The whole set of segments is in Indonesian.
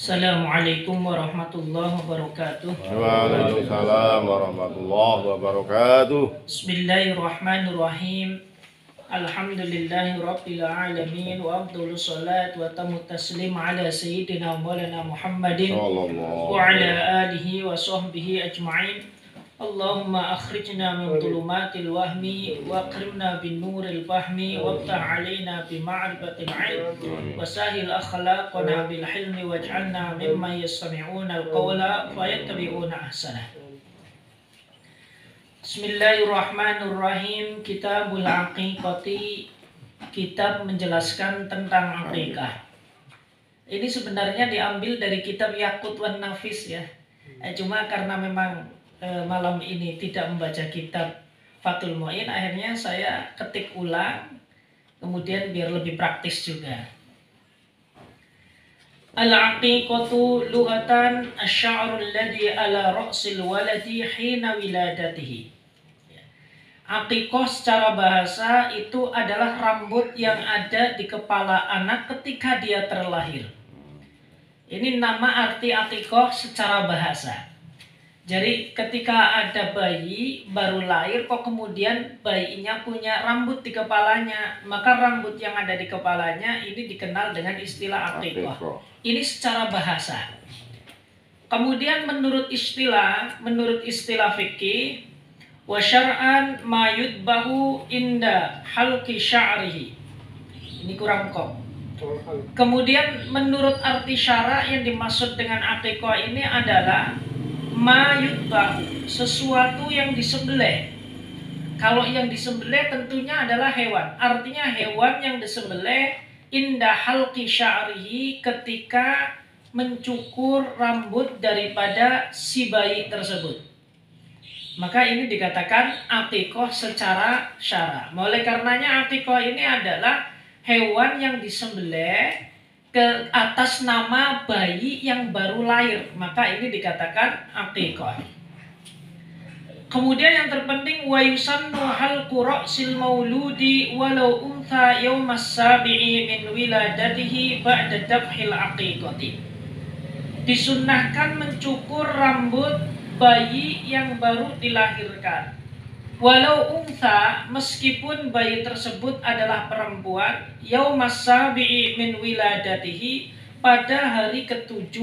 Assalamualaikum warahmatullahi wabarakatuh. Waalaikumsalam warahmatullahi wabarakatuh. Bismillahirrahmanirrahim. Alhamdulillahi rabbil alamin wa afdhalus salat wa tamut taslim ala sayyidina maulana Muhammadin wa ala alihi wa sahbihi ajma'in. Allahumma akhrijna min dhulumatil wahmi wa akrimna bin nuril fahmi waftah alaina bi ma'rifatil ilm wa sahil akhlaqana bil hilmi waj'alna mimman yastami'una al-qawla fayattabi'una ahsanah. Bismillahirrahmanirrahim. Kitabul Aqiqati, kitab menjelaskan tentang akikah. Ini sebenarnya diambil dari kitab Yaqut wan Nafis ya. Cuma karena memang malam ini tidak membaca kitab Fathul Mu'in, akhirnya saya ketik ulang, kemudian biar lebih praktis juga. Al-aqiqatu lughatan asy-sya'ru alladhi ala ra'sil waladi hina wiladatihi. Aqiqah secara bahasa itu adalah rambut yang ada di kepala anak ketika dia terlahir. Ini nama arti aqiqah secara bahasa. Jadi ketika ada bayi baru lahir kok kemudian bayinya punya rambut di kepalanya, maka rambut yang ada di kepalanya ini dikenal dengan istilah aqiqah. Ini secara bahasa. Kemudian menurut istilah fikih, wa syar'an ma yudbahu inda halqi sya'rihi. Ini kurang kok. Kemudian menurut arti syara yang dimaksud dengan aqiqah ini adalah ma yudbahu, sesuatu yang disembelih. Kalau yang disembelih tentunya adalah hewan. Artinya hewan yang disembelih inda halqi sya'rihi, ketika mencukur rambut daripada si bayi tersebut. Maka ini dikatakan aqiqah secara syara. Oleh karenanya aqiqah ini adalah hewan yang disembelih ke atas nama bayi yang baru lahir, maka ini dikatakan aqiqah. Kemudian yang terpenting, wa yusannu halqu ra'sil mauludi walau untha yaumas sabi'i min wiladatihi ba'da dabhil aqiqati. Disunnahkan mencukur rambut bayi yang baru dilahirkan, walau untha, meskipun bayi tersebut adalah perempuan, yaumas sabi'i min wiladatihi, pada hari ke-7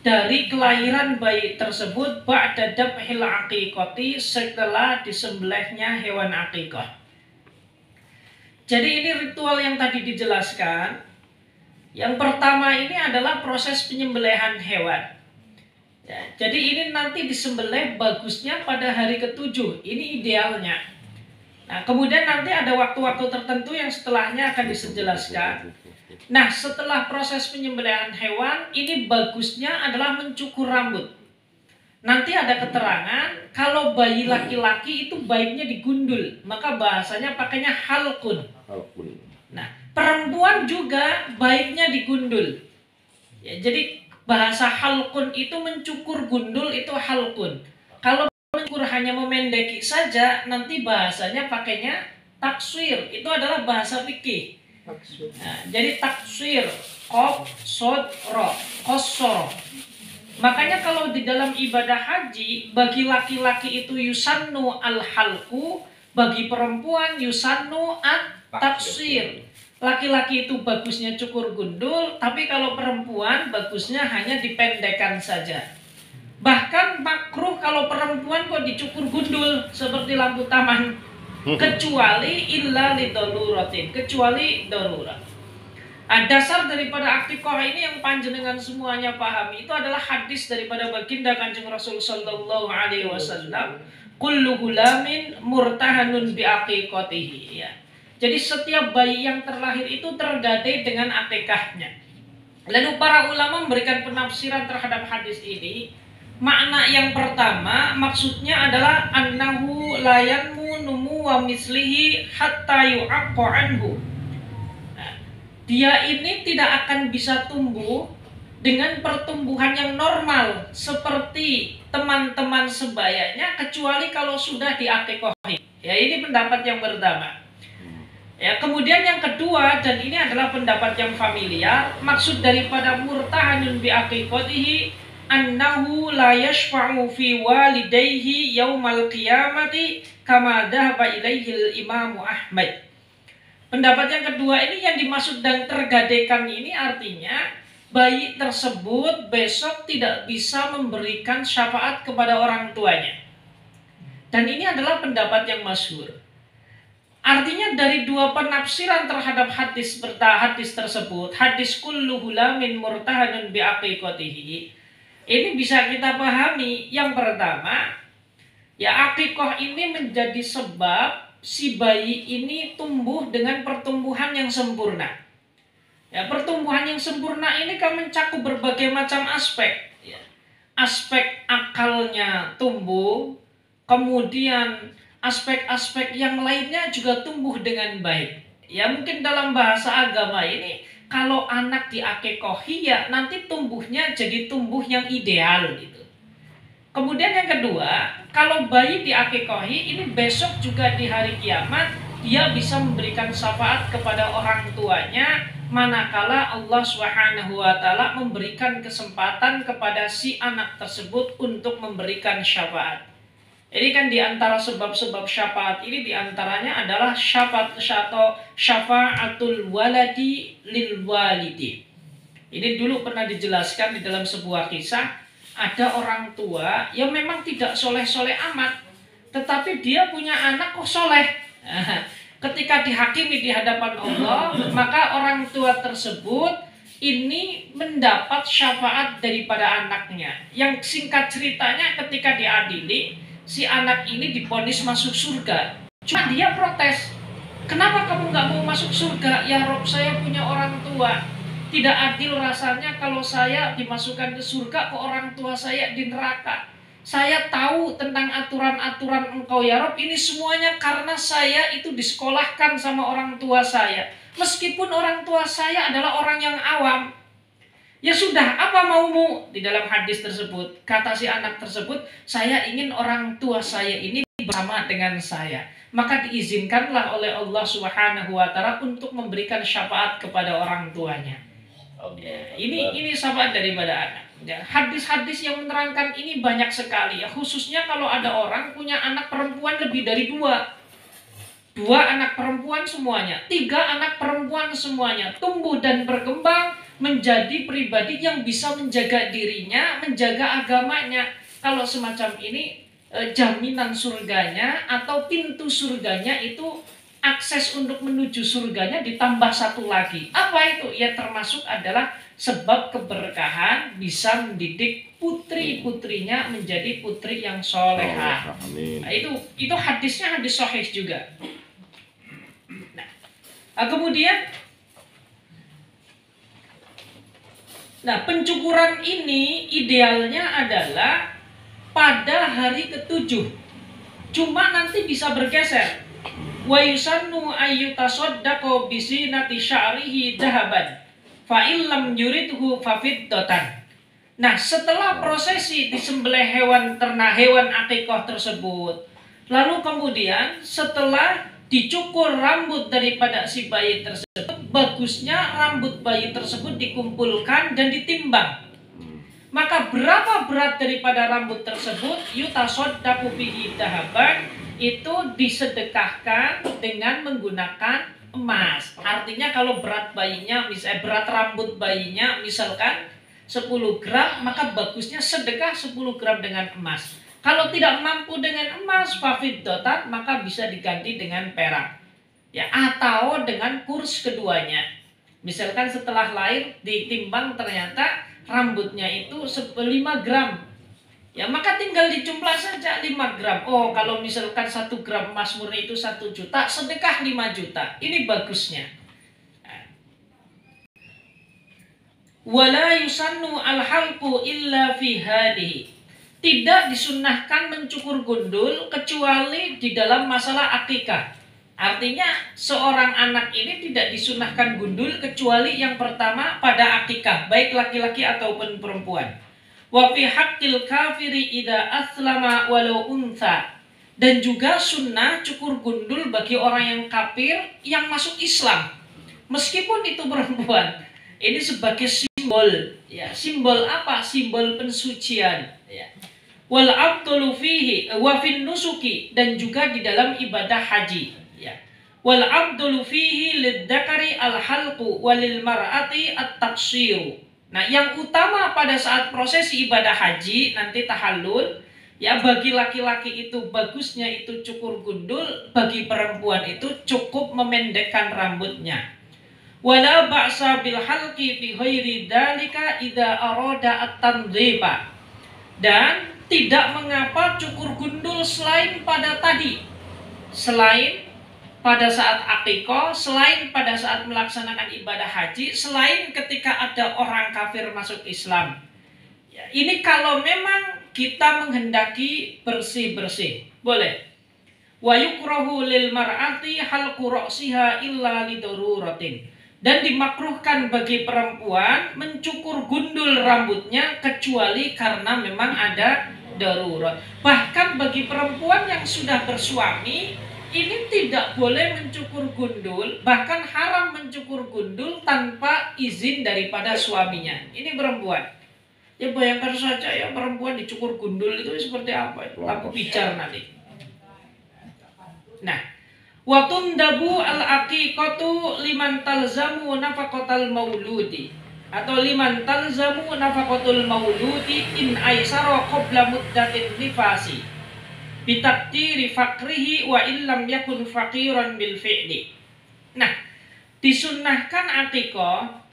dari kelahiran bayi tersebut, ba'da dabhil aqiqati, setelah disembelihnya hewan aqiqah. Jadi ini ritual yang tadi dijelaskan. Yang pertama ini adalah proses penyembelihan hewan. Ya, jadi ini nanti disembelih bagusnya pada hari ke-7, ini idealnya. Nah, kemudian nanti ada waktu-waktu tertentu yang setelahnya akan dijelaskan. Nah, setelah proses penyembelihan hewan, ini bagusnya adalah mencukur rambut. Nanti ada keterangan, kalau bayi laki-laki itu baiknya digundul, maka bahasanya pakainya halqun. Nah, perempuan juga baiknya digundul. Ya, jadi bahasa halqun itu mencukur gundul itu halqun. Kalau mencukur hanya memendeki saja, nanti bahasanya pakainya takswir. Itu adalah bahasa fikih. Nah, jadi takswir, qaf, sod, ro, qasor. Makanya kalau di dalam ibadah haji, bagi laki-laki itu yusannu al-halqu, bagi perempuan yusannu at-takswir. Laki-laki itu bagusnya cukur gundul, tapi kalau perempuan bagusnya hanya dipendekkan saja. Bahkan makruh kalau perempuan kok dicukur gundul seperti lampu taman, kecuali illa lidoluratin, kecuali darurat. Dasar daripada aqiqah ini yang panjenengan semuanya pahami itu adalah hadis daripada baginda Kanjeng Rasul sallallahu alaihi wasallam, kullu gulamin murtahanun bi aqiqatihi, ya. Jadi setiap bayi yang terlahir itu tergadai dengan akikahnya. Lalu para ulama memberikan penafsiran terhadap hadis ini. Makna yang pertama maksudnya adalah annahu la yanmu numu wa mislihi hatta yu'aqqa anhu. Nah, dia ini tidak akan bisa tumbuh dengan pertumbuhan yang normal seperti teman-teman sebayanya kecuali kalau sudah diakikohi. Ya, ini pendapat yang pertama. Ya, kemudian yang kedua, dan ini adalah pendapat yang familiar, maksud daripada murtahanun bi aqiqatihi annahu la yashfa'u fi walidayhi yaumal qiyamati kama dhahaba ilaihi Imam Ahmad. Pendapat yang kedua ini yang dimaksud dan tergadekan ini artinya bayi tersebut besok tidak bisa memberikan syafaat kepada orang tuanya. Dan ini adalah pendapat yang masyhur. Artinya dari dua penafsiran terhadap hadis tersebut, hadis kulluhu lamin murtahanun bi aqiqatihi, ini bisa kita pahami. Yang pertama, ya aqiqah ini menjadi sebab si bayi ini tumbuh dengan pertumbuhan yang sempurna. Ya, pertumbuhan yang sempurna ini kan mencakup berbagai macam aspek. Ya. Aspek akalnya tumbuh, kemudian aspek-aspek yang lainnya juga tumbuh dengan baik. Ya mungkin dalam bahasa agama ini, kalau anak diakikohi ya nanti tumbuhnya jadi tumbuh yang ideal gitu. Kemudian yang kedua, kalau bayi diakikohi ini besok juga di hari kiamat dia bisa memberikan syafaat kepada orang tuanya manakala Allah Subhanahu wa taala memberikan kesempatan kepada si anak tersebut untuk memberikan syafaat. Ini kan diantara sebab-sebab syafaat ini diantaranya adalah syafaatul waladi lil walidi. Ini dulu pernah dijelaskan di dalam sebuah kisah, ada orang tua yang memang tidak soleh-soleh amat, tetapi dia punya anak kok soleh. Ketika dihakimi di hadapan Allah, maka orang tua tersebut ini mendapat syafaat daripada anaknya. Yang singkat ceritanya ketika diadili, si anak ini divonis masuk surga. Cuma dia protes. Kenapa kamu nggak mau masuk surga? Ya Rob, saya punya orang tua. Tidak adil rasanya kalau saya dimasukkan ke surga, kok orang tua saya di neraka. Saya tahu tentang aturan-aturan engkau ya Rob. Ini semuanya karena saya itu disekolahkan sama orang tua saya. Meskipun orang tua saya adalah orang yang awam. Ya sudah, apa maumu? Di dalam hadis tersebut, kata si anak tersebut, saya ingin orang tua saya ini bersama dengan saya. Maka diizinkanlah oleh Allah Subhanahu wa taala untuk memberikan syafaat kepada orang tuanya. Ya, ini syafaat daripada anak. Ya, hadis-hadis yang menerangkan ini banyak sekali. Ya, khususnya kalau ada orang punya anak perempuan lebih dari dua anak perempuan semuanya, 3 anak perempuan semuanya, tumbuh dan berkembang menjadi pribadi yang bisa menjaga dirinya, menjaga agamanya. Kalau semacam ini, jaminan surganya atau pintu surganya itu, akses untuk menuju surganya ditambah 1 lagi. Apa itu? Ya termasuk adalah sebab keberkahan bisa mendidik putri-putrinya menjadi putri yang solehah. Nah, itu hadisnya hadis sahih juga. Nah, kemudian pencukuran ini idealnya adalah pada hari ke-7. Cuma nanti bisa bergeser. Wa yusannu ayyutasaddaqu bisinati sya'rihi dahaban fa illam yuridhu fafiddatan. Nah, setelah prosesi disembelih hewan akikah tersebut, lalu kemudian setelah dicukur rambut daripada si bayi tersebut, bagusnya rambut bayi tersebut dikumpulkan dan ditimbang. Maka berapa berat daripada rambut tersebut, yutasaddaqu bihi dahaban, itu disedekahkan dengan menggunakan emas. Artinya kalau berat rambut bayinya misalkan 10 gram, maka bagusnya sedekah 10 gram dengan emas. Kalau tidak mampu dengan emas, fafiddotan, maka bisa diganti dengan perak. Ya, atau dengan kurs keduanya. Misalkan setelah lahir ditimbang ternyata rambutnya itu 5 gram. Ya, maka tinggal dijumlah saja 5 gram. Oh, kalau misalkan 1 gram emas murni itu 1 juta, sedekah 5 juta. Ini bagusnya. Wala yusannu al-halqu illa fi hadihi. Tidak disunnahkan mencukur gundul kecuali di dalam masalah akikah. Artinya seorang anak ini tidak disunnahkan gundul kecuali yang pertama pada akikah, baik laki-laki ataupun perempuan. Wa fi haqqil kafiri idza aslama walau untha. Dan juga sunnah cukur gundul bagi orang yang kafir yang masuk Islam. Meskipun itu perempuan. Ini sebagai simbol. Ya, simbol apa? Simbol pensucian. Ya. Wal abdulu fihi wa fin nusuki, dan juga di dalam ibadah haji. Ya. Wal abdulu fihi lidzakari al-halqu walil mar'ati at-taqsiru. Nah, yang utama pada saat prosesi ibadah haji nanti tahallul, ya, bagi laki-laki itu bagusnya itu cukur gundul, bagi perempuan itu cukup memendekkan rambutnya. Wala ba'sa bil halqi fi ghairi dzalika idza arada at-tandziba. Dan tidak mengapa cukur gundul selain pada tadi. Selain pada saat akikah, selain pada saat melaksanakan ibadah haji, selain ketika ada orang kafir masuk Islam. Ya, ini kalau memang kita menghendaki bersih-bersih, boleh. Wa yukrahu lil mar'ati halqu ra'siha illa lidaruratin. Dan dimakruhkan bagi perempuan mencukur gundul rambutnya kecuali karena memang ada darurat. Bahkan bagi perempuan yang sudah bersuami, ini tidak boleh mencukur gundul, bahkan haram mencukur gundul tanpa izin daripada suaminya. Ini perempuan. Ya bayangkan saja ya, perempuan dicukur gundul itu seperti apa? Lampu pijar nanti. Nah, wa tundabu al-aqiqatu liman talzamu nafaqatal mauludi, atau liman talzamu nafaqatul mauludi in aisara qabla muddatin nifasi bitakdiri fakrihi wa illam yakun faqiran bil fi'li. Nah, disunnahkan aqiqah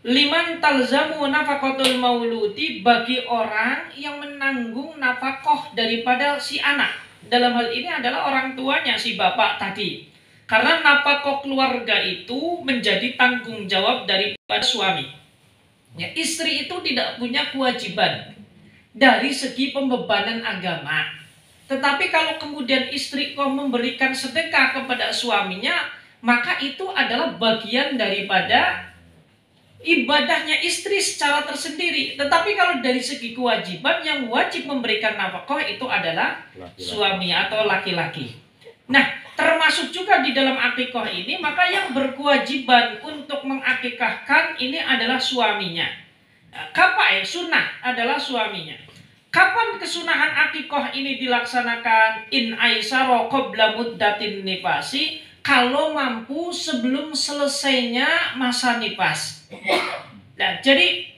liman talzamu nafaqatul mauludi, bagi orang yang menanggung nafkah daripada si anak. Dalam hal ini adalah orang tuanya, si bapak tadi. Karena nafkah keluarga itu menjadi tanggung jawab daripada suami. Ya, istri itu tidak punya kewajiban dari segi pembebanan agama. Tetapi kalau kemudian istri kok memberikan sedekah kepada suaminya, maka itu adalah bagian daripada ibadahnya istri secara tersendiri. Tetapi kalau dari segi kewajiban, yang wajib memberikan nafkah itu adalah suami atau laki-laki. Nah, termasuk juga di dalam akikah ini, maka yang berkewajiban untuk mengakikahkan ini adalah suaminya. Kapan sunnah adalah suaminya. Kapan kesunahan akikah ini dilaksanakan? In aisara qabla muddatin nifasi, kalau mampu sebelum selesainya masa nifas. Nah, jadi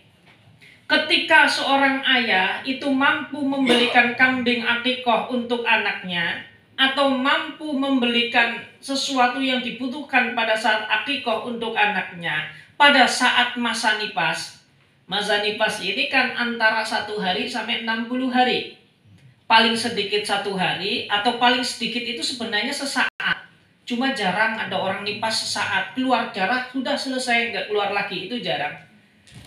ketika seorang ayah itu mampu membelikan kambing akikah untuk anaknya, atau mampu membelikan sesuatu yang dibutuhkan pada saat akikah untuk anaknya pada saat masa nifas. Masa nifas ini kan antara 1 hari sampai 60 hari. Paling sedikit 1 hari, atau paling sedikit itu sebenarnya sesaat. Cuma jarang ada orang nifas sesaat, keluar darah sudah selesai, nggak keluar lagi, itu jarang.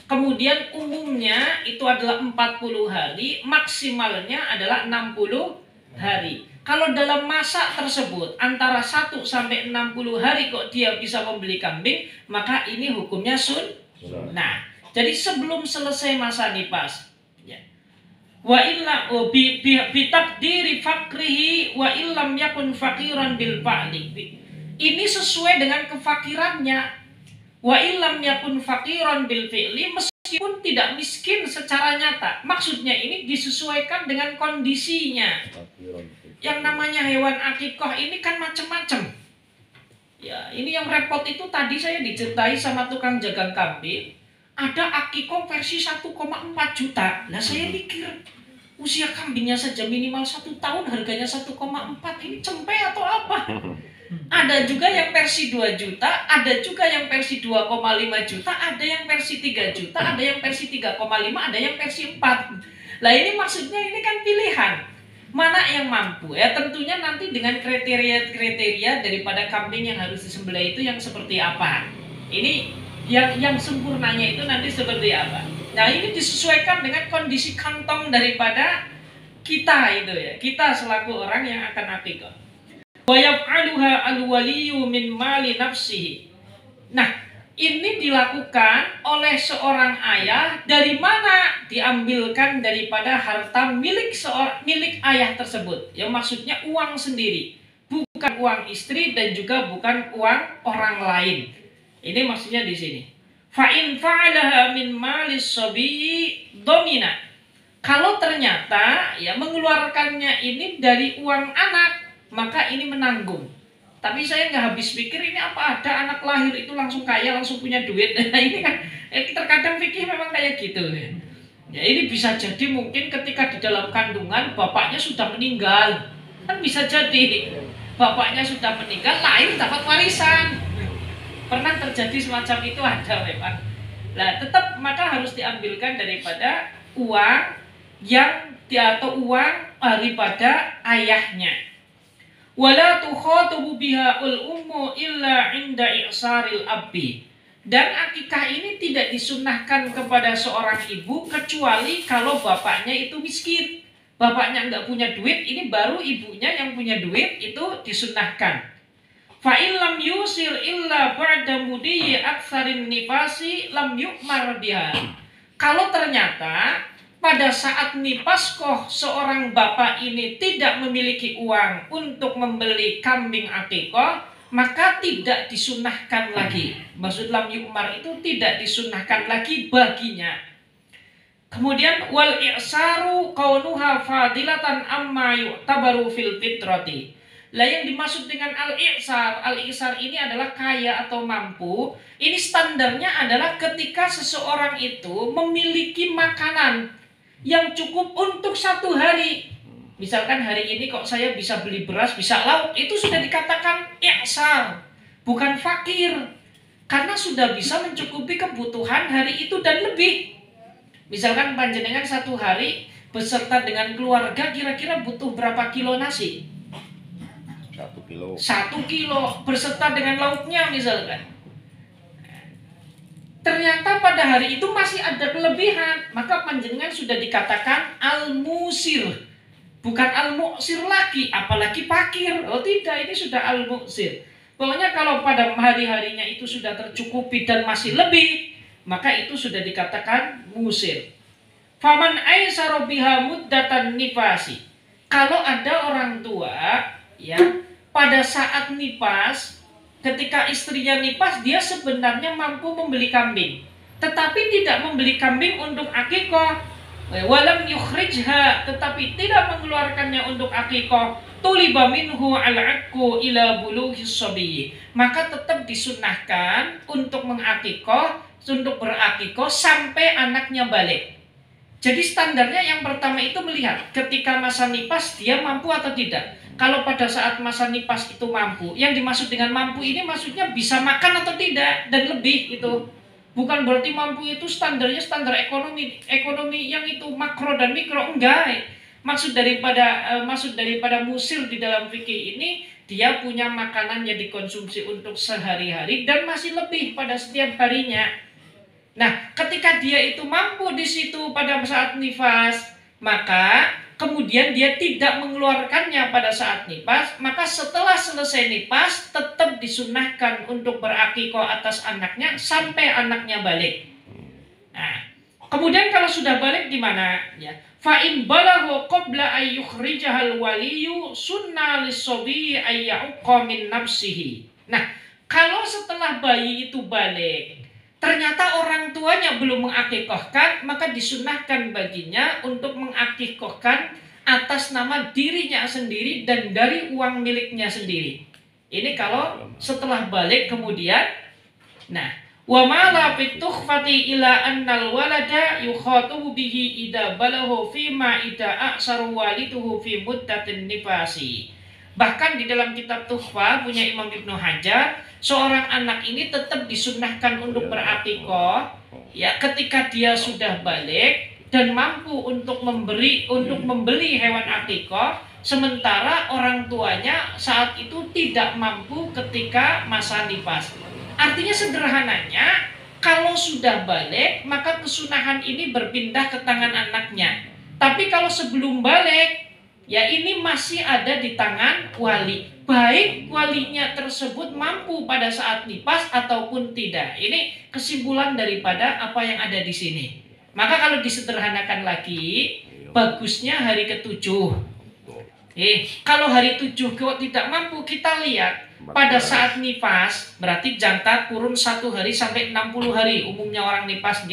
Kemudian umumnya itu adalah 40 hari, maksimalnya adalah 60 hari. Kalau dalam masa tersebut antara 1 sampai 60 hari kok dia bisa membeli kambing, maka ini hukumnya sunnah. Jadi sebelum selesai masa nifas. Wa illa bi takdiri fakrihi wa illam yakun faqiran bil fa'li. Ini sesuai dengan kefakirannya. Wa illam yakun faqiran bil fi'li, meskipun tidak miskin secara nyata. Maksudnya ini disesuaikan dengan kondisinya. Yang namanya hewan akikah ini kan macam-macam. Ya, ini yang repot itu tadi saya diceritai sama tukang jagang kambing. Ada akikah versi 1,4 juta. Nah, saya mikir, usia kambingnya saja minimal 1 tahun, harganya 1,4, ini cempe atau apa? Ada juga yang versi 2 juta, ada juga yang versi 2,5 juta, ada yang versi 3 juta, ada yang versi 3,5, ada yang versi 4. Nah, ini maksudnya ini kan pilihan. Mana yang mampu? Ya tentunya nanti dengan kriteria-kriteria daripada kambing yang harus disembelih itu yang seperti apa. Ini yang sempurnanya itu nanti seperti apa. Nah, ini disesuaikan dengan kondisi kantong daripada kita itu ya. Kita selaku orang yang akan akikah. Wa yaf'aluha al-waliyyu min mali nafsihi. Nah, ini dilakukan oleh seorang ayah, dari mana? Diambilkan daripada harta milik ayah tersebut. Yang maksudnya uang sendiri, bukan uang istri dan juga bukan uang orang lain. Ini maksudnya di sini. Fa in fa'alaha min malis sabiyyi domina. Kalau ternyata ya mengeluarkannya ini dari uang anak, maka ini menanggung. Tapi saya nggak habis pikir ini apa ada anak lahir itu langsung kaya, langsung punya duit. Nah ini kan terkadang fikih memang kayak gitu. Ya ini bisa jadi mungkin ketika di dalam kandungan bapaknya sudah meninggal. Kan bisa jadi bapaknya sudah meninggal, lahir dapat warisan. Pernah terjadi semacam itu, ada memang. Nah tetap maka harus diambilkan daripada uang yang atau uang daripada ayahnya. Wala tukhatubu biha ummu illa inda i'saril abbi. Dan akikah ini tidak disunnahkan kepada seorang ibu kecuali kalau bapaknya itu miskin. Bapaknya nggak punya duit, ini baru ibunya yang punya duit itu disunnahkan. Fa in lam yusir illa ba'da mudiyyi aktsarin nifasi lam yu'mar biha. Kalau ternyata pada saat nipaskoh seorang bapak ini tidak memiliki uang untuk membeli kambing akikoh, maka tidak disunahkan lagi. Maksud lam yu'mar itu tidak disunahkan lagi baginya. Kemudian wal i'saru kaunuha fadilatan amma yu'tabaru fil fitrati. Lah yang dimaksud dengan al-i'sar ini adalah kaya atau mampu. Ini standarnya adalah ketika seseorang itu memiliki makanan yang cukup untuk 1 hari. Misalkan hari ini kok saya bisa beli beras, bisa lauk, itu sudah dikatakan i'sar, bukan fakir. Karena sudah bisa mencukupi kebutuhan hari itu dan lebih. Misalkan panjenengan 1 hari beserta dengan keluarga kira-kira butuh berapa kilo nasi? 1 kilo. 1 kilo beserta dengan lauknya misalkan. Ternyata pada hari itu masih ada kelebihan, maka panjenengan sudah dikatakan al-musir, bukan al-mu'sir lagi, apalagi fakir. Oh tidak, ini sudah al-mu'sir. Pokoknya kalau pada hari-harinya itu sudah tercukupi dan masih lebih, maka itu sudah dikatakan musir. Faman aisara biha muddatan nifasi. Kalau ada orang tua ya pada saat nipas, ketika istrinya nipas, dia sebenarnya mampu membeli kambing, tetapi tidak membeli kambing untuk akikoh. Walam yukhrijha, tetapi tidak mengeluarkannya untuk akikoh. Tuliba minhu al-'akku ila bulughis sabiyyi. Maka tetap disunnahkan untuk mengakikoh, untuk berakikoh sampai anaknya balik. Jadi standarnya yang pertama itu melihat ketika masa nipas dia mampu atau tidak. Kalau pada saat masa nipas itu mampu, yang dimaksud dengan mampu ini maksudnya bisa makan atau tidak dan lebih itu. Bukan berarti mampu itu standarnya standar ekonomi yang itu makro dan mikro, enggak. Maksud daripada musir di dalam fikih ini dia punya makanan yang dikonsumsi untuk sehari-hari dan masih lebih pada setiap harinya. Nah, ketika dia itu mampu di situ pada saat nifas, maka kemudian dia tidak mengeluarkannya pada saat nipas, maka setelah selesai nipas tetap disunnahkan untuk berakikoh atas anaknya sampai anaknya balik. Nah, kemudian kalau sudah balik gimana? Ya, fa in balagha qabla ay yukhrijahal waliyu sunna lis-sabi ay ya'qa min nafsihi. Nah, kalau setelah bayi itu balik ternyata orang tuanya belum mengakikohkan, maka disunahkan baginya untuk mengakikohkan atas nama dirinya sendiri dan dari uang miliknya sendiri. Ini kalau setelah balik kemudian. Nah, wa ma la fitukhfati ila annal walada yukhatubu bihi idza balagha fi ma idza aksaru waliduhu fi muddatin nifasi. Bahkan di dalam kitab Tuhfa punya Imam Ibnu Hajar, seorang anak ini tetap disunnahkan untuk berakikoh ya ketika dia sudah balik dan mampu untuk membeli hewan akikoh, sementara orang tuanya saat itu tidak mampu ketika masa nifas. Artinya sederhananya, kalau sudah balik maka kesunahan ini berpindah ke tangan anaknya. Tapi kalau sebelum balik, ya ini masih ada di tangan wali. baik walinya tersebut mampu pada saat nifas ataupun tidak. Ini kesimpulan daripada apa yang ada di sini. Maka kalau disederhanakan lagi, bagusnya hari ketujuh. Kalau hari 7 kok tidak mampu, kita lihat pada saat nifas, berarti jangka kurun 1 hari sampai 60 hari umumnya orang nifas,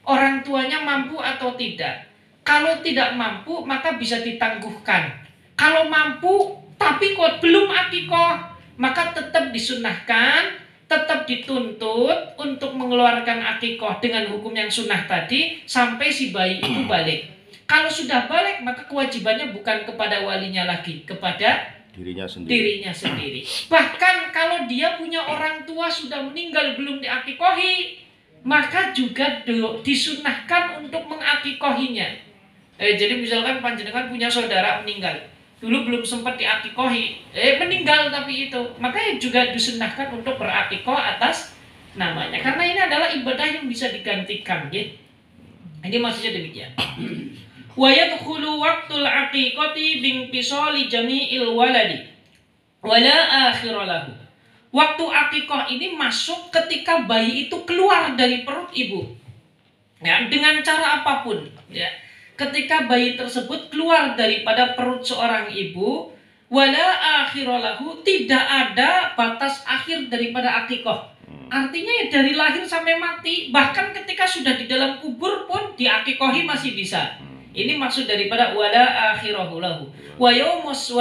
orang tuanya mampu atau tidak. Kalau tidak mampu, maka bisa ditangguhkan. Kalau mampu tapi kok belum akikoh, maka tetap disunahkan, tetap dituntut untuk mengeluarkan akikoh dengan hukum yang sunnah tadi sampai si bayi itu balik. Kalau sudah balik, maka kewajibannya bukan kepada walinya lagi, kepada dirinya sendiri. Bahkan kalau dia punya orang tua sudah meninggal belum diakikohi, maka juga disunahkan untuk mengakikohinya. Jadi misalkan panjenengan punya saudara meninggal, dulu belum sempat diakikohi, meninggal tapi itu, maka juga disunahkan untuk berakikoh atas namanya. Karena ini adalah ibadah yang bisa digantikan, Ini maksudnya demikian. Wa yadkhulu waqtul aqiqati binqisali jami'il waladi wala akhira lahu. Waktu akikoh ini masuk ketika bayi itu keluar dari perut ibu. Ya, dengan cara apapun, ya. Ketika bayi tersebut keluar daripada perut seorang ibu, wala akhira lahu, tidak ada batas akhir daripada akikoh. Artinya ya dari lahir sampai mati, bahkan ketika sudah di dalam kubur pun diakikohi masih bisa. Ini maksud daripada wala akhirahu lahu. Wa yaumus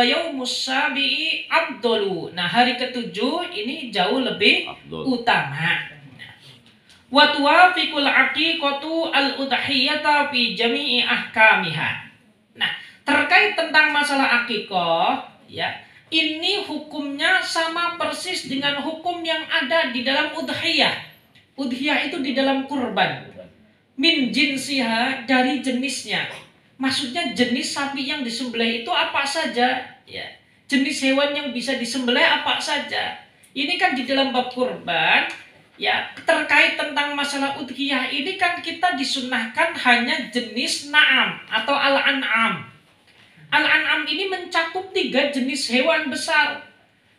sabi'i afdalu. Nah, hari ketujuh ini jauh lebih utama. Wa tuwafiqul aqiqatu al-udhiyata fi jami'i ahkamiha. Nah, terkait tentang masalah akikoh, ya, ini hukumnya sama persis dengan hukum yang ada di dalam udhiyah. Udhiyah itu di dalam kurban. Min jinsiha, dari jenisnya. Maksudnya jenis sapi yang disembelih itu apa saja, ya. Jenis hewan yang bisa disembelih apa saja. Ini kan di dalam bab kurban, ya, terkait tentang masalah udhiyah ini kan kita disunahkan hanya jenis na'am atau al-an'am. Al-an'am ini mencakup 3 jenis hewan besar.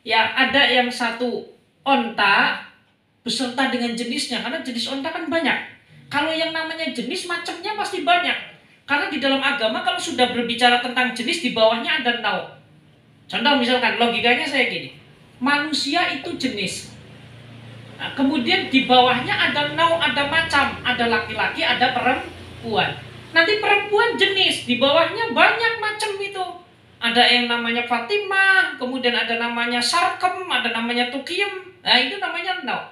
Ya, ada yang satu onta beserta dengan jenisnya, karena jenis onta kan banyak. Kalau yang namanya jenis, macamnya pasti banyak. Karena di dalam agama kalau sudah berbicara tentang jenis, di bawahnya ada nau. Contoh misalkan logikanya saya gini, manusia itu jenis. Nah, kemudian di bawahnya ada nau, ada macam, ada laki-laki, ada perempuan. Nanti perempuan jenis, di bawahnya banyak macam itu. Ada yang namanya Fatimah, kemudian ada namanya Sarkem, ada namanya Tukiem. Nah, itu namanya nau.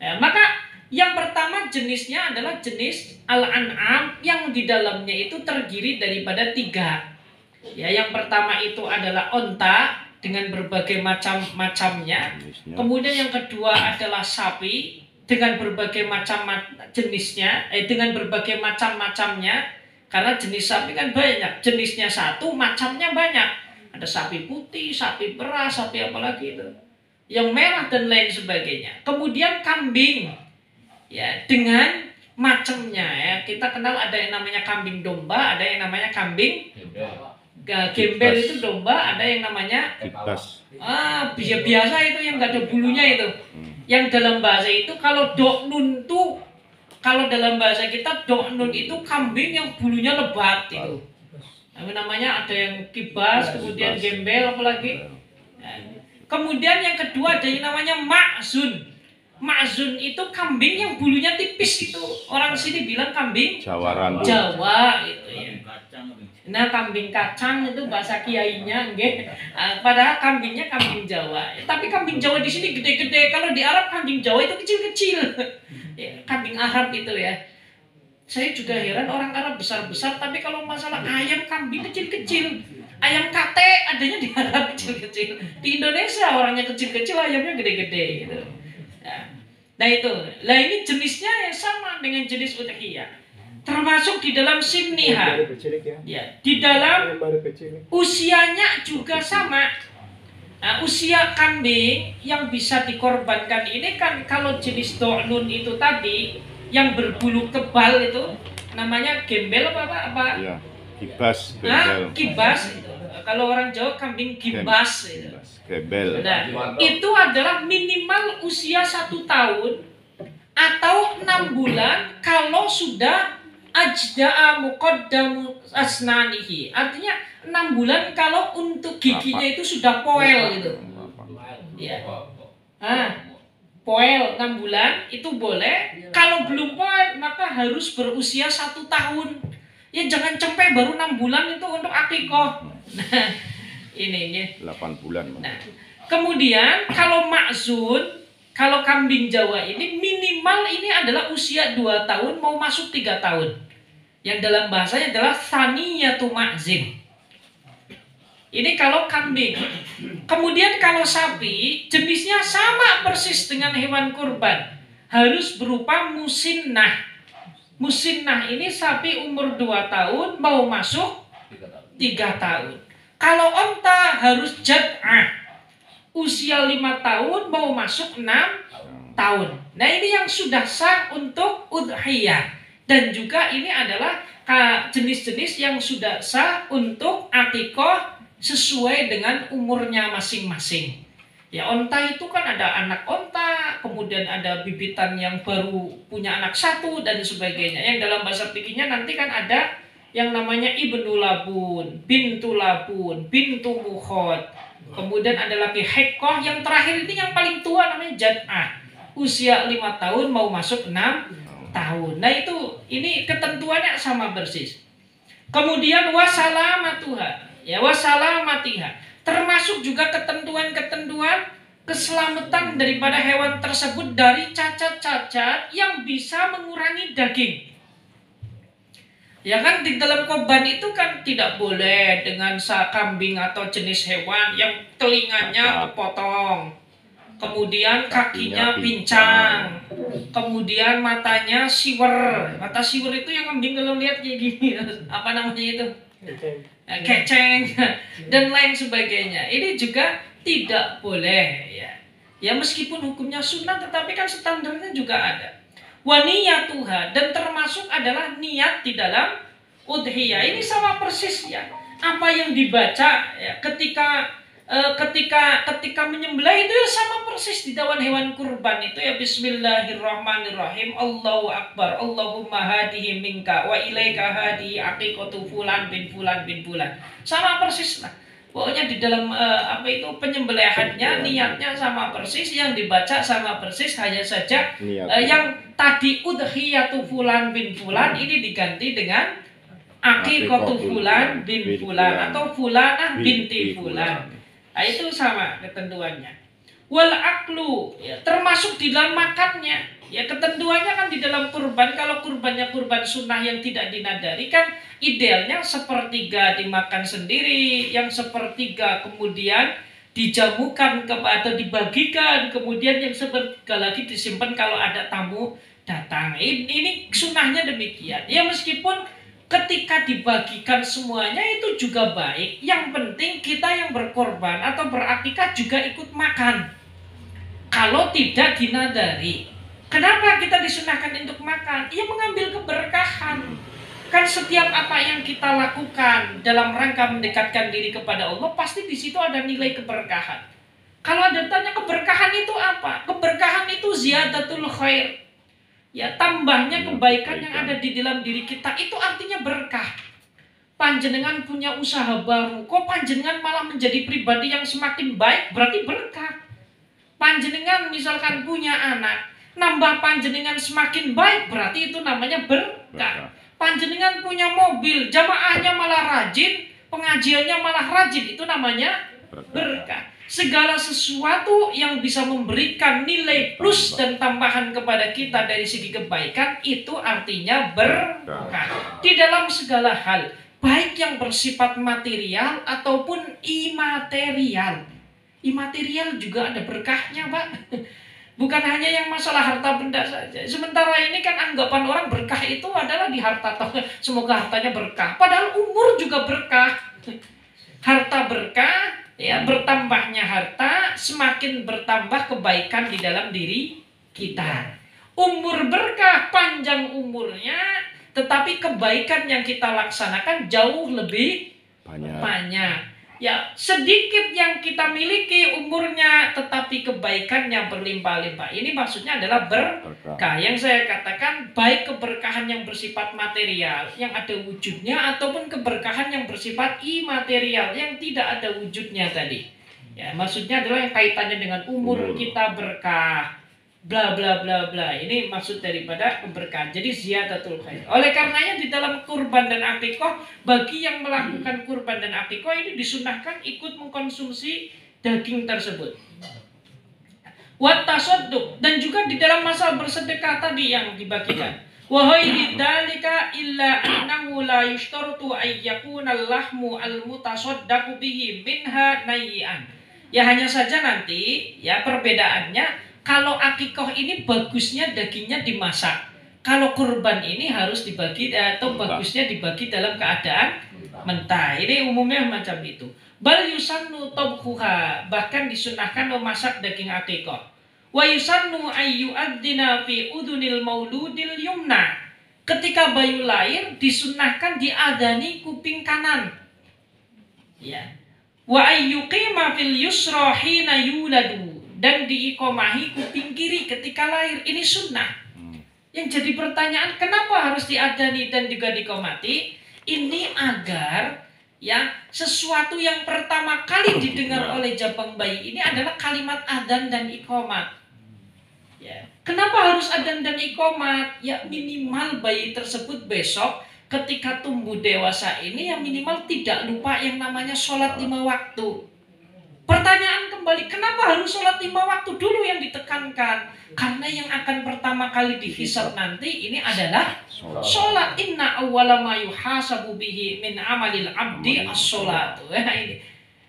Nah, maka yang pertama jenisnya adalah jenis al-an'am yang di dalamnya itu terdiri daripada 3. Ya, yang pertama itu adalah onta dengan berbagai macam-macamnya. Kemudian yang kedua adalah sapi dengan berbagai macam jenisnya, dengan berbagai macam-macamnya. Karena jenis sapi kan banyak, jenisnya satu, macamnya banyak. Ada sapi putih, sapi perah, sapi apa lagi itu, yang merah dan lain sebagainya. Kemudian kambing, ya, dengan macamnya, ya. Kita kenal ada yang namanya kambing domba, ada yang namanya kambing gembel itu domba, ada yang namanya biasa itu yang nggak ada bulunya itu. Yang dalam bahasa itu kalau doknun tuh, kalau dalam bahasa kita doknun itu kambing yang bulunya lebat itu. Namanya ada yang kibas, kemudian gembel apalagi. Kemudian yang kedua ada yang namanya ma'zun. Ma'zun itu kambing yang bulunya tipis itu. Orang sini bilang kambing Jawa itu, ya. Nah, kambing kacang itu bahasa kiainya, nggih. Padahal kambingnya kambing Jawa. Tapi kambing Jawa di sini gede-gede. Kalau di Arab kambing Jawa itu kecil-kecil. Ya, kambing Arab itu, ya. Saya juga heran orang Arab besar-besar, tapi kalau masalah ayam kambing kecil-kecil. Ayam kate adanya di Arab kecil-kecil. Di Indonesia orangnya kecil-kecil, ayamnya gede-gede gitu. Nah itu, nah ini jenisnya yang sama dengan jenis udhiyah, termasuk di dalam simniha, ya, di dalam usianya juga sama. Nah, usia kambing yang bisa dikorbankan ini kan kalau jenis do'nun itu tadi yang berbulu tebal itu namanya gembel apa? Ya, kibas, gembel. Kibas itu. Kalau orang Jawa kambing gimbas gitu. Gebel. Nah, itu adalah minimal usia 1 tahun atau 6 bulan kalau sudah ajda'a muqaddamu asnanihi. Artinya 6 bulan kalau untuk giginya itu sudah poel gitu. Ya. Poel 6 bulan itu boleh. Kalau belum poel maka harus berusia 1 tahun. Ya jangan cempe baru 6 bulan itu untuk akikoh. Nah, ini 8 bulan. Nah, kemudian kalau makzun, kalau kambing Jawa ini minimal ini adalah usia 2 tahun mau masuk 3 tahun. Yang dalam bahasanya adalah thaniyatu ma'zin. Ini kalau kambing. Kemudian kalau sapi, jenisnya sama persis dengan hewan kurban. Harus berupa musinnah. Musinnah ini sapi umur 2 tahun mau masuk 3 tahun. Kalau onta harus jad'ah. Usia 5 tahun mau masuk 6 tahun. Nah ini yang sudah sah untuk udhiyah. Dan juga ini adalah jenis-jenis yang sudah sah untuk akikoh sesuai dengan umurnya masing-masing. Ya onta itu kan ada anak onta, kemudian ada bibitan yang baru punya anak 1 dan sebagainya. Yang dalam bahasa fikihnya nanti kan ada yang namanya ibnu labun, bintu labun, bintu mukhod. Kemudian ada lagi hekkoh, yang terakhir ini yang paling tua namanya jad'ah. Usia 5 tahun mau masuk 6 tahun. Nah ini ketentuannya sama persis. Kemudian wasalamatuha. Ya wasalamatiha, termasuk juga ketentuan-ketentuan keselamatan daripada hewan tersebut dari cacat-cacat yang bisa mengurangi daging. Ya kan di dalam korban itu kan tidak boleh dengan kambing atau jenis hewan yang telinganya kepotong, kemudian kakinya pincang, kemudian matanya siwer. Mata siwer itu yang kambing kalau lihat kayak gini, apa namanya itu? Keceng dan lain sebagainya. Ini juga tidak boleh ya. Ya meskipun hukumnya sunnah tetapi kan standarnya juga ada. Waniyatuha, dan termasuk adalah niat di dalam udhiyah. Ini sama persis ya. Apa yang dibaca ya, ketika menyembelih itu ya sama persis di dalam hewan kurban itu ya bismillahirrahmanirrahim, Allahu akbar, Allahumma hadihi minka wa ilaika hadihi aqiqatu fulan bin fulan bin fulan. Sama persis lah. Pokoknya di dalam penyembelihannya niatnya sama persis, yang dibaca sama persis, hanya saja yang tadi udhiyatu fulan bin fulan ini diganti dengan aqiqatu fulan bin fulan atau fulanah binti fulan. Nah, itu sama ketentuannya. Wal aklu, ya, termasuk di dalam makannya. Ya ketentuannya kan di dalam kurban. Kalau kurbannya kurban sunnah yang tidak dinadari kan idealnya 1/3 dimakan sendiri, yang 1/3 kemudian dijamukan atau dibagikan, kemudian yang 1/3 lagi disimpan kalau ada tamu datang. Ini sunnahnya demikian. Ya meskipun ketika dibagikan semuanya itu juga baik. Yang penting kita yang berkorban atau berakikah juga ikut makan. Kalau tidak dinadari. Kenapa kita disunahkan untuk makan? Ia mengambil keberkahan. Kan setiap apa yang kita lakukan dalam rangka mendekatkan diri kepada Allah, pasti di situ ada nilai keberkahan. Kalau ada tanya keberkahan itu apa? Keberkahan itu ziyadatul khair. Ya tambahnya kebaikan yang ada di dalam diri kita, itu artinya berkah. Panjenengan punya usaha baru, kok panjenengan malah menjadi pribadi yang semakin baik, berarti berkah. Panjenengan misalkan punya anak, nambah panjenengan semakin baik, berarti itu namanya berkah. Panjenengan punya mobil, jamaahnya malah rajin, pengajiannya malah rajin, itu namanya berkah. Segala sesuatu yang bisa memberikan nilai plus dan tambahan kepada kita dari segi kebaikan, itu artinya berkah. Di dalam segala hal, baik yang bersifat material ataupun imaterial. Imaterial juga ada berkahnya, Pak. Bukan hanya yang masalah harta benda saja. Sementara ini kan anggapan orang berkah itu adalah di harta. Semoga hartanya berkah. Padahal umur juga berkah. Harta berkah. Ya, bertambahnya harta, semakin bertambah kebaikan di dalam diri kita. Umur berkah, panjang umurnya, tetapi kebaikan yang kita laksanakan jauh lebih banyak. Ya, sedikit yang kita miliki umurnya, tetapi kebaikannya berlimpah-limpah. Ini maksudnya adalah berkah. Yang saya katakan, baik keberkahan yang bersifat material, yang ada wujudnya, ataupun keberkahan yang bersifat imaterial, yang tidak ada wujudnya tadi. Ya, maksudnya adalah yang kaitannya dengan umur kita berkah, bla bla bla bla. Ini maksud daripada keberkahan. Jadi ziyadatul khair. Oleh karenanya di dalam kurban dan akikah, bagi yang melakukan kurban dan akikah ini disunahkan ikut mengkonsumsi daging tersebut. Wat tasadduq, dan juga di dalam masa bersedekah tadi yang dibagikan. Wa ghairi dzalika illa annahu la yushtaratu ay yakuna al-lahmu al-mutasaddaqu bihi minha nayyan. Ya hanya saja nanti ya perbedaannya, kalau akikoh ini bagusnya dagingnya dimasak. Kalau kurban ini harus dibagi atau bagusnya dibagi dalam keadaan mentah. Ini umumnya macam itu. Bal yusannu tabkhuha, bahkan disunahkan memasak daging akikoh. Wa yusannu ayyu adzina fi udunil mauludil yumna. Ketika bayi lahir disunahkan diadani kuping kanan. Ya. Wa ayyuqima fil yusra hina yuladu, dan diikomahi kuping kiri ketika lahir. Ini sunnah. Yang jadi pertanyaan, kenapa harus diadani dan juga dikomati? Ini agar ya sesuatu yang pertama kali didengar oleh jabang bayi ini adalah kalimat adzan dan ikomat. Ya. Kenapa harus adzan dan ikomat? Ya minimal bayi tersebut besok ketika tumbuh dewasa ini yang minimal tidak lupa yang namanya sholat 5 waktu. Pertanyaan kembali, kenapa harus sholat 5 waktu dulu yang ditekankan? Karena yang akan pertama kali dihisab nanti ini adalah sholat. Inna awwala ma yuhasabu bihi min amalil abdi as-sholatu.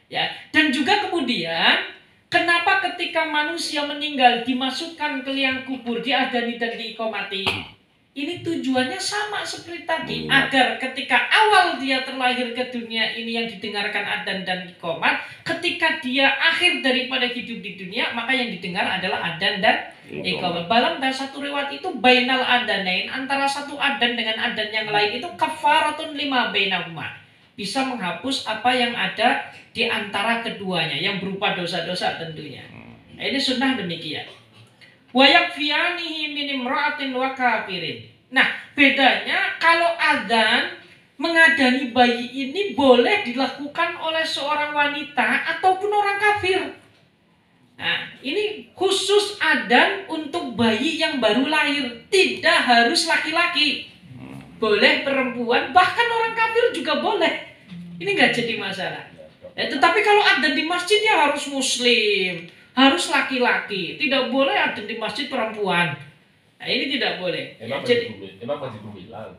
Ya. Dan juga kemudian, kenapa ketika manusia meninggal dimasukkan ke liang kubur, diadani dan diikomati? Ini tujuannya sama seperti tadi, agar ketika awal dia terlahir ke dunia ini yang didengarkan adzan dan iqamat, ketika dia akhir daripada hidup di dunia, maka yang didengar adalah adzan dan iqamat. Dalam satu riwayat itu bainal adzanain, antara satu adzan dengan adzan yang lain itu kafaratun lima bainahuma, bisa menghapus apa yang ada di antara keduanya yang berupa dosa-dosa tentunya. Nah, ini sunnah demikian. Wayakfiyanihi min imra'atin wa kafirin. Nah, bedanya kalau adzan mengadani bayi ini boleh dilakukan oleh seorang wanita ataupun orang kafir. Nah, ini khusus adzan untuk bayi yang baru lahir, tidak harus laki-laki. Boleh perempuan, bahkan orang kafir juga boleh. Ini nggak jadi masalah. Ya, tetapi kalau adzan di masjid ya harus muslim, harus laki-laki, tidak boleh ada di masjid perempuan. Nah, ini tidak boleh. Emang masih bilang.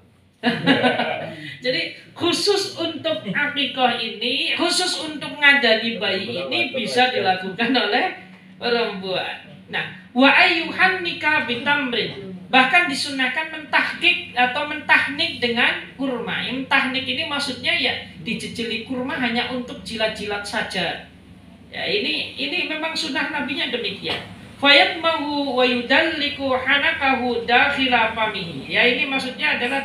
Jadi khusus untuk akikah ini, khusus untuk ngadani bayi ini bisa dilakukan oleh perempuan. Nah, wa ayyuhan nikah bitamrin, bahkan disunahkan mentahkik atau mentahnik dengan kurma. Mentahnik ini maksudnya ya dijejeli kurma hanya untuk jilat-jilat saja. Ya, ini memang sunnah nabinya demikian. Fayatmahu wa yudalliku hanakahu dakhila famihi. Ya, ini maksudnya adalah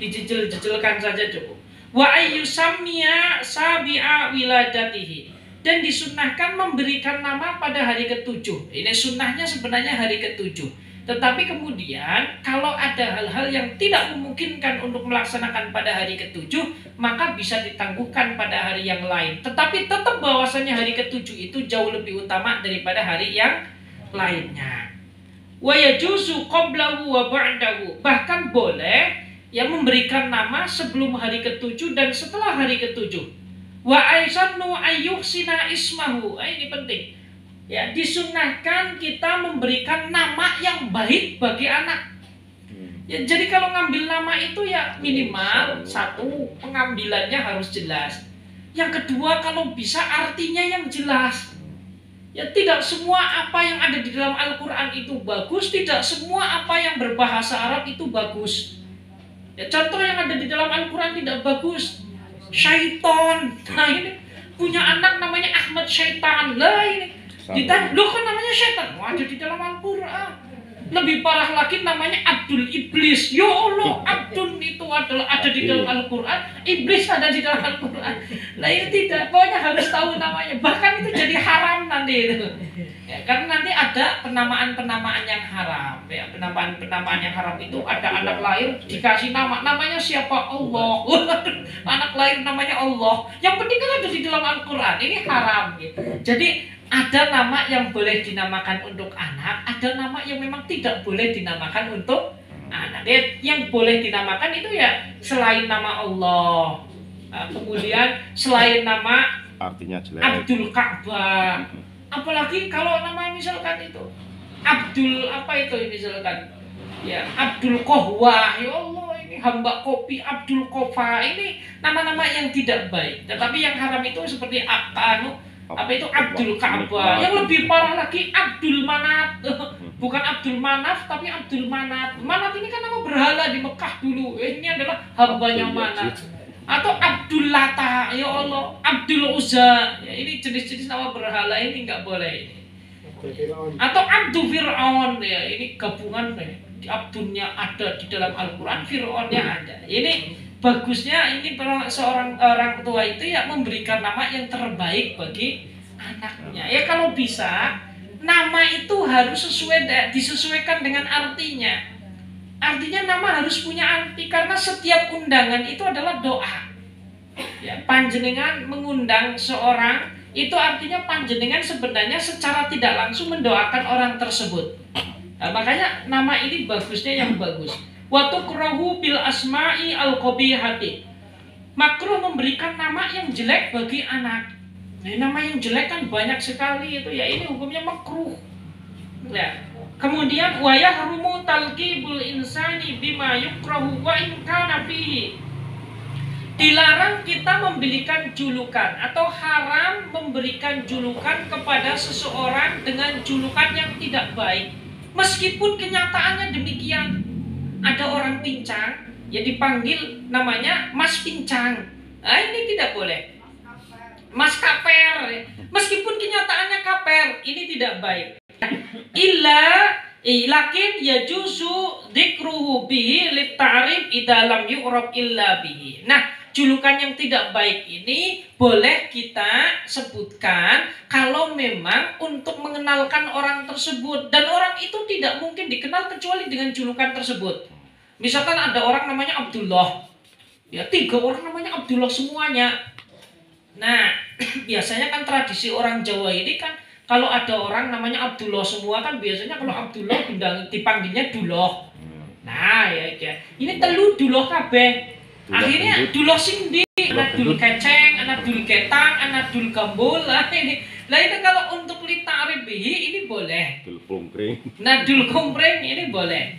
dijejel-jejelkan saja cukup. Wa ayyusammiya sabi'a wiladatihi, dan disunnahkan memberikan nama pada hari ke-7. Ini sunnahnya sebenarnya hari ke-7. Tetapi kemudian kalau ada hal-hal yang tidak memungkinkan untuk melaksanakan pada hari ke-7, maka bisa ditangguhkan pada hari yang lain. Tetapi tetap bahwasanya hari ke-7 itu jauh lebih utama daripada hari yang lainnya. Wa yajuzu qablahu wa ba'dahu, bahkan boleh yang memberikan nama sebelum hari ke-7 dan setelah hari ke-7. Wa aisannu ayyuhsina ismahu. Ini penting. Ya, disunahkan kita memberikan nama yang baik bagi anak. Ya, jadi kalau ngambil nama itu ya minimal satu, pengambilannya harus jelas. Yang kedua, kalau bisa artinya yang jelas. Ya, tidak semua apa yang ada di dalam Al-Quran itu bagus, tidak semua apa yang berbahasa Arab itu bagus. Ya, contoh yang ada di dalam Al-Quran tidak bagus, syaiton. Nah, ini punya anak namanya Ahmad Syaitan. Lah ini ditanya, loh kan namanya syaitan? Wah, ada di dalam Al-Quran. Lebih parah lagi namanya Abdul Iblis. Ya Allah, Abdul itu adalah ada di dalam Al-Quran, Iblis ada di dalam Al-Quran. Nah itu tidak, pokoknya harus tahu namanya. Bahkan itu jadi haram nanti itu. Ya, karena nanti ada penamaan-penamaan yang haram. Ya, penamaan-penamaan yang haram itu ada anak lahir dikasih namanya siapa? Allah. Anak lahir namanya Allah. Yang penting kan ada di dalam Al-Quran. Ini haram. Gitu. Jadi ada nama yang boleh dinamakan untuk anak, ada nama yang memang tidak boleh dinamakan untuk anak. Yang boleh dinamakan itu ya selain nama Allah. Kemudian selain nama Artinya jelek. Abdul Ka'bah. Apalagi kalau nama misalkan itu Abdul apa itu misalkan ya Abdul Kohwa, ya Allah ini hamba kopi Abdul Kofa, ini nama-nama yang tidak baik. Tetapi yang haram itu seperti apa itu Abdul Ka'bah. Yang lebih parah lagi Abdul Manaf. Bukan Abdul Manaf tapi Abdul Manaf. Manaf ini kan nama berhala di Mekah dulu. Ini adalah hambanya Manaf. Atau Abdul Lata, ya Allah, Abdul Uzza, ya, ini jenis-jenis nama berhala ini nggak boleh. Atau Abdul Fir'aun, ya ini gabungan Abdulnya ada di dalam Al-Quran, Fir'aunnya ada. Ini bagusnya ini seorang orang tua itu ya memberikan nama yang terbaik bagi anaknya. Ya kalau bisa nama itu harus disesuaikan dengan artinya. Artinya nama harus punya arti karena setiap undangan itu adalah doa. Ya, panjenengan mengundang seorang itu artinya panjenengan sebenarnya secara tidak langsung mendoakan orang tersebut. Nah, makanya nama ini bagusnya yang bagus. Wa tukrahu bil asma'i al-qabihati. Makruh memberikan nama yang jelek bagi anak. Nah, nama yang jelek kan banyak sekali itu ya, ini hukumnya makruh. Ya. Kemudian wa yahrumu talqibul insani bima yukrahu wa in kana fihi. Dilarang kita memberikan julukan atau haram memberikan julukan kepada seseorang dengan julukan yang tidak baik. Meskipun kenyataannya demikian. Ada orang pincang ya dipanggil namanya Mas Pincang. Nah, ini tidak boleh. Mas Kaper. Meskipun kenyataannya kaper, ini tidak baik. Lakin yajuzu dzikruhu bihi litta'rif idza lam yu'rab illa bihi. Nah, julukan yang tidak baik ini boleh kita sebutkan kalau memang untuk mengenalkan orang tersebut dan orang itu tidak mungkin dikenal kecuali dengan julukan tersebut. Misalkan ada orang namanya Abdullah. Ya, 3 orang namanya Abdullah semuanya. Nah, biasanya kan tradisi orang Jawa ini kan kalau ada orang namanya Abdullah semua kan biasanya kalau Abdullah dipanggilnya Duloh. Nah, ya. Ini telu Duloh kabeh. Akhirnya Duloh sing ndi, anak dul keceng, anak dul ketang, anak dul gambol lah ini. Lah itu kalau untuk li ta'rif bihi ini boleh. Dul kumpreng. Nah, dul kumpreng ini boleh.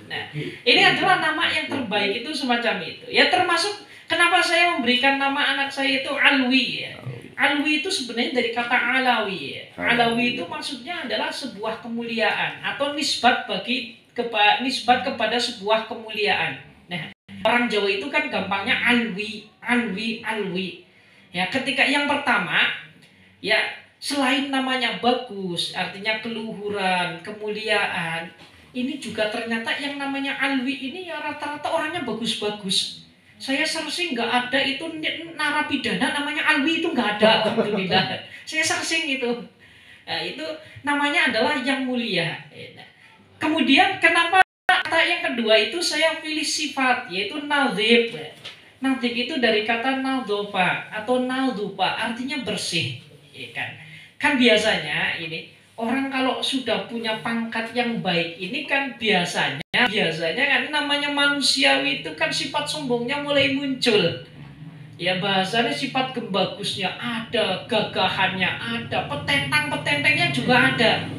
Nah, ini adalah nama yang terbaik itu semacam itu. Ya termasuk kenapa saya memberikan nama anak saya itu Alwi ya. Alwi itu sebenarnya dari kata alawi ya. Alawi itu maksudnya adalah sebuah kemuliaan atau nisbat kepada sebuah kemuliaan. Nah, orang Jawa itu kan gampangnya alwi. Ya, ketika yang pertama ya selain namanya bagus, artinya keluhuran, kemuliaan, ini juga ternyata yang namanya alwi ini ya rata-rata orangnya bagus-bagus. Saya searching nggak ada itu narapidana namanya Alwi itu nggak ada, alhamdulillah. Saya searching itu. Nah, itu namanya adalah yang mulia. Kemudian kenapa kata yang kedua itu saya pilih sifat yaitu nadhib. Nadhib itu dari kata nadhofa atau nadhupa artinya bersih, ya kan? Kan biasanya ini orang kalau sudah punya pangkat yang baik ini kan biasanya kan namanya manusiawi itu kan sifat sombongnya mulai muncul. Ya bahasanya sifat bagusnya ada, gagahannya ada, petentang-petentengnya juga ada.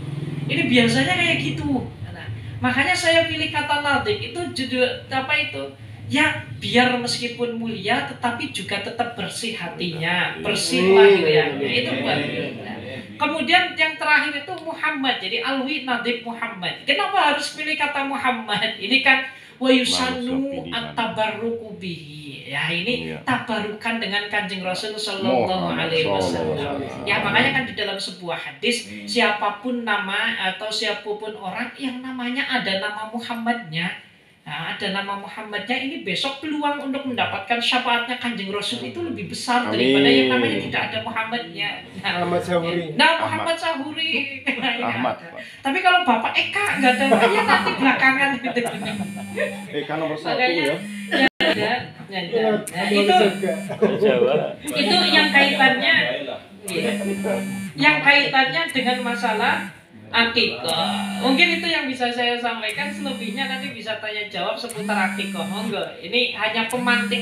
Ini biasanya kayak gitu. Nah, makanya saya pilih kata nadhib itu judul apa itu? Ya biar meskipun mulia tetapi juga tetap bersih hatinya, bersih lahiriahnya. Itu buat. Kemudian yang terakhir itu Muhammad. Jadi Alwi Nadhib Muhammad. Kenapa harus pilih kata Muhammad? Ini kan wa yusannu at-tabarruku bihi. Ya ini Iya. tabarukan dengan Kanjeng Rasul Sallallahu Alaihi Wasallam. Ya makanya kan di dalam sebuah hadis, siapapun nama atau siapapun orang yang namanya ada nama Muhammadnya, nah, ada nama Muhammadnya, ini besok peluang untuk mendapatkan syafaatnya Kanjeng Rasul itu lebih besar daripada yang namanya tidak ada Muhammadnya. Nah, Ahmad Syahuri. Muhammad Syahuri. Ahmad, Nah, Pak. Tapi kalau Bapak Eka nggak ada, ya nanti belakangan gitu. Kan nomor 1 Makanya, ya. Ya. Nah, itu yang kaitannya, yang kaitannya dengan masalah akikah. Mungkin itu yang bisa saya sampaikan. Selebihnya nanti bisa tanya jawab seputar akikah. Monggo. Ini hanya pemantik